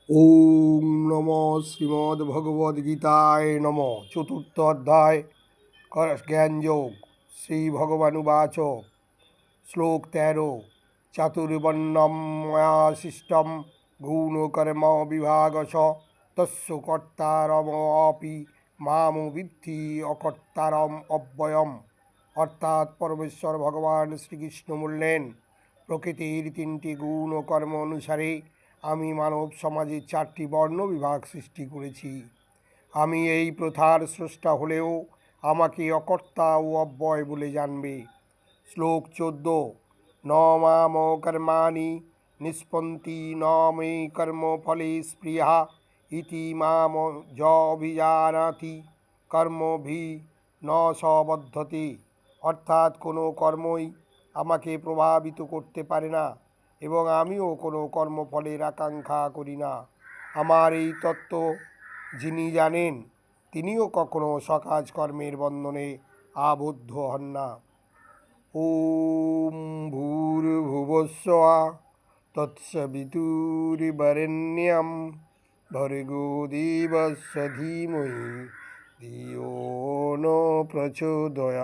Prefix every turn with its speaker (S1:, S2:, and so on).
S1: ওম নম শ্রীমদ্ভগবদ্গীতায় নম। চতুর্থ অধ্যায় জ্ঞানযোগ। শ্রী ভগবানুবাচ। শ্লোক 13। চাতুর্বর্ণম ময়া সৃষ্টম গুণকর্ম বিভাগশ তস্য কর্তারমপি মাম বিদ্ধি অকর্তারম অব্যয়ম। অর্থাৎ পরমেশ্বর ভগবান শ্রীকৃষ্ণ বললেন, প্রকৃতির তিনটি গুণ ও কর্ম অনুসারে আমি মানব সমাজে চারটি বর্ণ বিভাগ সৃষ্টি করেছি। আমি এই প্রথার স্রষ্টা হলেও আমাকে অকর্তা ও অব্যয় বলে জানবে। শ্লোক 14। ন মাম কর্মাণি নিষ্পন্তি ন মে কর্মফলে স্পৃহা ইতি মাম য অভিজানাতি কর্মভি ন সবদ্ধতে। অর্থাৎ কোনো কর্মই আমাকে প্রভাবিত করতে পারে না এবং আমিও কোনো কর্মফলের আকাঙ্ক্ষা করি না। আমার এই তত্ত্ব যিনি জানেন তিনিও কখনো সকাজ কর্মের বন্ধনে আবদ্ধ হন না। ওম ভূর্ভুবস্সুঃ তৎসবিতুর্বরেণ্যং ভর্গো দেবস্য ধীমহি ধিয়ো ন প্রচোদয়াৎ।